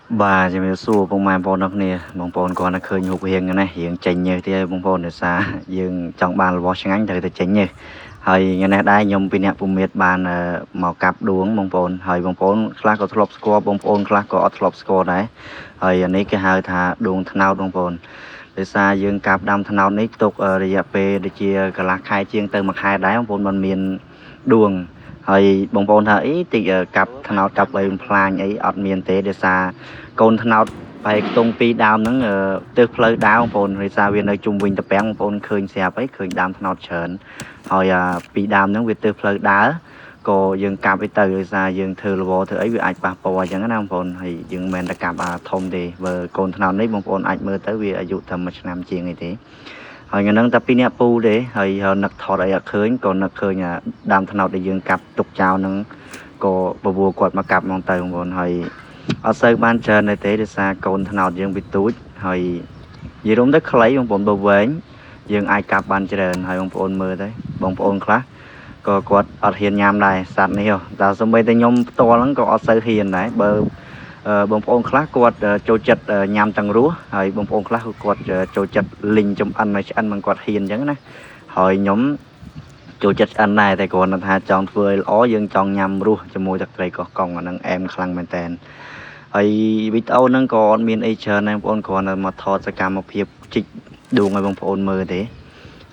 bàจะมีสู้ประมาณปอนนักเนี่ยบางปอนก่อนนะเคยหกเฮียงกันนะเฮียงเจงเยอะที่บางปอนเดือดซายังจังบานวอชงั้นแต่เจงเยอะเฮ้ยงั้นนะได้ยมปีเนี้ยปุ่มเม็ดบานหมอกับดวงบางปอนเฮ้ยบางปอนคลาสก็ทลบสกอร์บางปอนคลาสก็อัดทลบสกอร์ได้เฮ้ยอันนี้ก็หาทาดวงทนาวบางปอนเดือดซายังกับดำทนาวนี้ตกระยะเปเดียกะลาคายเชียงเติมมาคายได้บางปอนมันมีดวง ហើយបងប្អូនថាអីតិចកាប់ថ្នោតកាប់ឲ្យផ្លាញអីអត់មានទេដោយសារកូនថ្នោតបែកខ្ទង់ពីរដើមហ្នឹងទើសផ្លូវដើមបងប្អូនដោយសារវានៅជុំវិញតំពាំងបងប្អូនឃើញស្រាប់អីឃើញដើមថ្នោតច្រើនហើយពីរដើមហ្នឹងវាទើសផ្លូវដើរក៏យើងកាប់ឲ្យទៅដោយសារយើងធ្វើលវធ្វើអីវាអាចប៉ះពាល់អញ្ចឹងណាបងប្អូនហើយយើងមិនមែនតែកាប់ធំទេបើកូនថ្នោតនេះបងប្អូនអាចមើលទៅវាអាយុតែ1ឆ្នាំជាងអីទេហើយថ្ងៃហ្នឹងតែពីអ្នកពូទេហើយនឹកថតអីអត់ឃើញក៏នឹកឃើញដើមថ្នោតដែលយើងកាប់ទុកចោលហ្នឹងក៏បបួរគាត់មកកាប់មកទៅបងប្អូនហើយអត់សូវបានច្រើនទេដោយសារកូនថ្នោតយើងវាទូចហើយនិយាយរួមទៅខ្លីបងប្អូនបើវែងយើងអាចកាប់បានច្រើនហើយបងប្អូនមើលទៅបងប្អូនខ្លះក៏គាត់អត់ហ៊ានញ៉ាំដែរសត្វនេះតែសូម្បីតែខ្ញុំផ្ទាល់ហ្នឹងក៏អត់សូវហ៊ានដែរបើបងប្អូនខ្លះគាត់ចូលចិត្តញ៉ាំទាំងរស់ហើយបងប្អូនខ្លះគាត់ចូលចិត្តលីងចំអិនឲ្យឆ្អិនមិនគាត់ហ៊ានអញ្ចឹងណាហើយខ្ញុំចូលចិត្តឆ្អិនដែរតែគ្រាន់តែថាចង់ធ្វើឲ្យល្អយើងចង់ញ៉ាំរស់ជាមួយទឹកត្រីកោះកុងអាហ្នឹងអែមខ្លាំងមែនតើហើយវីដេអូហ្នឹងក៏អត់មានអីច្រើនដែរបងប្អូនគ្រាន់តែមកថតសកម្មភាពជីកដួងឲ្យបងប្អូនមើលទេ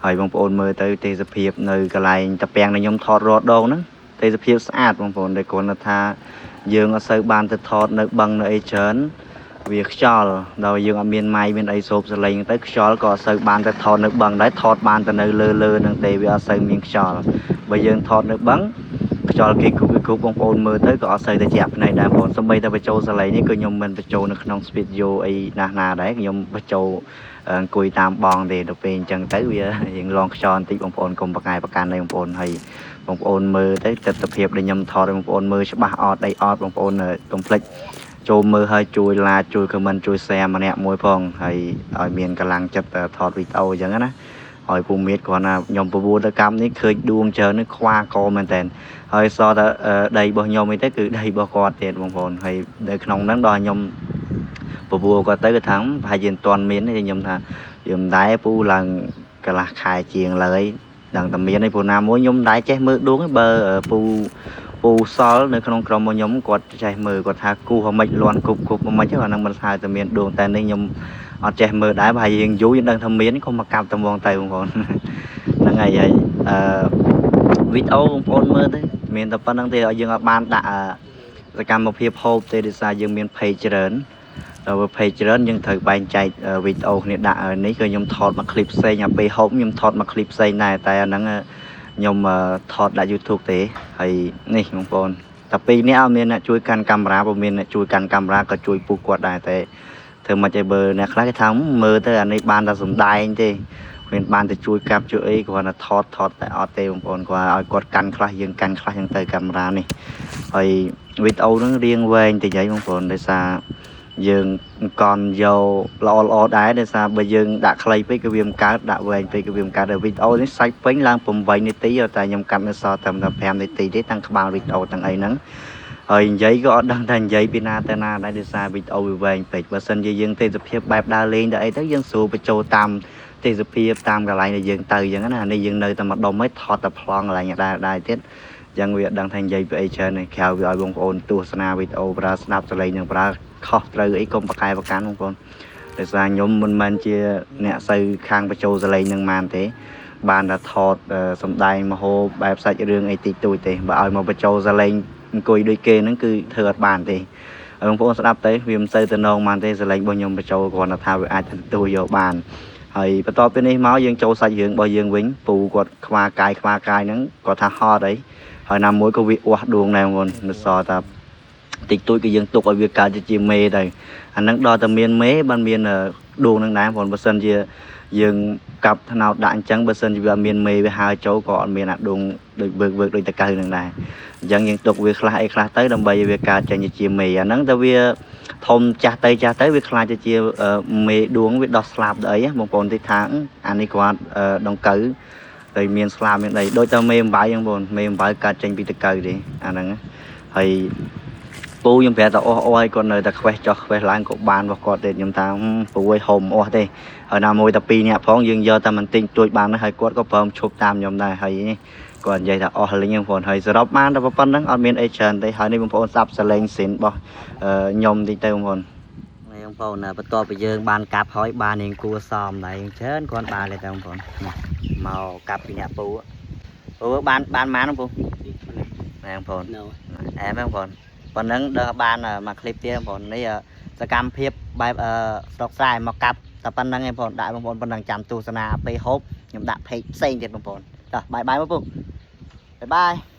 ហើយបងប្អូនមើលទៅទេសភាពនៅកន្លែងតាពាំងដែលខ្ញុំថតរាល់ដងហ្នឹងទេសភាពស្អាតបងប្អូនតែគ្រាន់តែថាយើងអត់សូវបានទៅថតនៅបឹងនៅអីច្រើនវាខ្យល់ដល់យើងអត់មានម៉ៃមានអីសូបសលេងទៅខ្យល់ក៏អត់សូវបានទៅថតនៅបឹងដែរថតបានទៅនៅលើហ្នឹងទេវាអត់សូវមានខ្យល់បើយើងថតនៅបឹងខ្យល់គេគូបងប្អូនមើលទៅក៏អត់សូវទៅជាប់ភ្នែកដែរបងប្អូនសូម្បីតែបញ្ចូលសលេងនេះក៏ខ្ញុំមិនបញ្ចូលនៅក្នុង studio អីណាដែរខ្ញុំបញ្ចូលអង្គុយតាមបងទេដល់ពេលអញ្ចឹងទៅវាយើងឡងខ្យល់បន្តិចបងប្អូនកុំប្រកាយប្រកាន់ទេបងប្អូនហើយបងប្អូនមើលទៅទស្សនភាពដែលខ្ញុំថតឲ្យបងប្អូនមើលច្បាស់អត់អីអត់បងប្អូនកុំភ្លេចចូលមើលហើយជួយ like ជួយ comment ជួយ share ម្នាក់មួយផងហើយឲ្យមានកម្លាំងចិត្តថតវីដេអូអញ្ចឹងណាហើយពូមៀតគ្រាន់តែខ្ញុំបបួលទៅកម្មនេះឃើញដួងច្រើននេះខ្វាកមែនតើហើយសតដីរបស់ខ្ញុំអីទៅគឺដីរបស់គាត់ទៀតបងប្អូនហើយនៅក្នុងហ្នឹងដល់ខ្ញុំបបួលគាត់ទៅគាត់ថាប្រហែលជាមិនទាន់មានទេខ្ញុំថាខ្ញុំដែរពូឡើងកន្លះខែជាងលើយដឹងតែមានឯពូណាមួយខ្ញុំដែរចេះមើលដួងបើពូសល់នៅក្នុងក្រុមរបស់ខ្ញុំគាត់ចេះមើលគាត់ថាគូហ្មិចលន់គប់ហ្មិចហ្នឹងអាហ្នឹងមិនស្ហៅតែមានដួងតែនេះខ្ញុំអត់ចេះមើលដែរបើហើយយើងយូរយើងដឹងថាមានក៏មកកាប់តំងទៅបងប្អូនហ្នឹងហើយវីដេអូបងប្អូនមើលទៅមានតែប៉ុណ្្នឹងទេឲ្យយើងអត់បានដាក់សកម្មភាពហូបទេដោយសារយើងមាន page ច្រើនដល់ page ច្រើនយើងត្រូវបែងចែកវីដេអូគ្នាដាក់នេះគឺខ្ញុំថតមក clip ផ្សេងអាពេលហូបខ្ញុំថតមក clip ផ្សេងដែរតែអាហ្នឹងខ្ញុំថតដាក់ YouTube ទេហើយនេះបងប្អូនតែពីរនេះអត់មានអ្នកជួយកាន់កាមេរ៉ាបើមានអ្នកជួយកាន់កាមេរ៉ាក៏ជួយពុះគាត់ដែរតែធ្វើមិនឲ្យបើអ្នកខ្លះគេថាមើលទៅអានេះបានតែសំដែងទេមានបានទៅជួយកាប់ជួយអីគ្រាន់តែថតតែអត់ទេបងប្អូនគាត់ឲ្យគាត់កាន់ខ្លះយើងកាន់ខ្លះចឹងទៅកាមេរ៉ានេះហើយវីដេអូហ្នឹងរៀងវែងតិចហើយបងប្អូនដោយសារយើងកន់យកល្អដែរដោយសារបើយើងដាក់ខ្លីពេកក៏វាមិនកើតដាក់វែងពេកក៏វាមិនកើតវីដេអូនេះសាច់ពេញឡើង8នាទីតែខ្ញុំកាត់នៅសល់តែ5នាទីទេតាំងក្បាលវីដេអូទាំងអីហ្នឹងហើយនិយាយក៏អត់ដឹងថានិយាយពីណាទៅណាដែរដោយសារវីដេអូវាវែងពេកបើសិនជាយើងទេសភាពបែបដើរលេងទៅអីទៅយើងស្រួលបញ្ចូលតាមទេសភាពតាមកន្លែងដែលយើងទៅអញ្ចឹងណានេះយើងនៅតែម្ដុំឯងថតតែប្លង់កន្លែងដែរទៀតអញ្ចឹងវាអត់ដឹងថានិយាយពីអីច្រើនទេក្រៅវាឲ្យបងប្អូនទស្សនាវីដេអូប្រើស្ដាប់សលេងនឹងប្រើខុសត្រូវអីកុំប្រកែប្រកាន់បងប្អូនដោយសារខ្ញុំមិនមែនជាអ្នកសូវខាងបញ្ចូលសលេងនឹងបានទេបានតែថតសំដែងមហោបែបសាច់រឿងអីតិចតួចទេបើឲ្យមកបញ្ចូលសលេងអង្គុយដូចគេហ្នឹងគឺធ្វើអត់បានទេហើយបងប្អូនស្ដាប់ទៅវាមិនសូវទៅនងបានទេសលេងរបស់ខ្ញុំបញ្ចូលគ្រាន់តែថាវាអាចទទួលយកបានហើយបន្ទាប់ពីនេះមកយើងចូលសាច់រឿងរបស់យើងវិញពូគាត់ខ្វាកាយហ្នឹងគាត់ថាហត់អីហើយណាមួយក៏វាអស់ដួងដែរបងប្អូននៅសល់តែតិចតួចគឺយើងទុកឲ្យវាកើតជាមេទៅអាហ្នឹងដល់តែមានមេបានមានដួងនឹងដែរបងប្អូនបើសិនជាយើងកាប់ថ្នោតដាក់អញ្ចឹងបើសិនជាវាអត់មានមេវាហើចូលក៏អត់មានអាដួងដូចវើកដូចតកៅនឹងដែរអញ្ចឹងយើងទុកវាខ្លះអីខ្លះទៅដើម្បីឲ្យវាកើតចេញជាមេអាហ្នឹងតែវាធំចាស់ទៅវាខ្លាចទៅជាមេដួងវាដោះស្លាប់ទៅអីបងប្អូនទីថាអានេះគាត់ដង្កូវតែមានស្លាប់មានអីដូចតែមេអំបៅហ្នឹងបងប្អូនមេអំបៅកើតចេញពីតកៅទេអាហ្នឹងហើយ ពូខ្ញុំប្រាប់ថាអូឲ្យគាត់នៅតែខ្វេះចោះខ្វេះឡើងក៏បានរបស់គាត់ទេខ្ញុំថាពូឲ្យហុំអស់ទេហើយណាមួយតែ2នាក់ផងយើងយកតែមិនទិញទួចបានហើយគាត់ក៏ព្រមឈប់តាមខ្ញុំដែរហើយនេះគាត់និយាយថាអស់លីងបងប្អូនហើយសរុបបានតែប៉ុណ្្នឹងអត់មានអីច្រើនទេហើយនេះបងប្អូនស្ដាប់សលេងស៊ីនរបស់ខ្ញុំតិចទៅបងប្អូនបងប្អូនបន្ទាប់ពីយើងបានកាប់ហើយបាននាងគួសមដែរច្រើនគាត់បានទេបងប្អូនមកកាប់ពីអ្នកពូបានម៉ានបងប្អូនបងប្អូនអែបងប្អូនប៉ុណ្ណឹងដល់បានមួយคลิปទៀតបងប្អូននេះសកម្មភាពបែបស្រុកស្រែមកកាប់តែប៉ុណ្្នឹងឯងបងប្អូនដាក់បងប្អូនប៉ុណ្ណឹងចាំទស្សនាពេលហូបខ្ញុំដាក់ page ផ្សេងទៀតបងប្អូនចាបាយបាយបងប្អូនបាយបាយ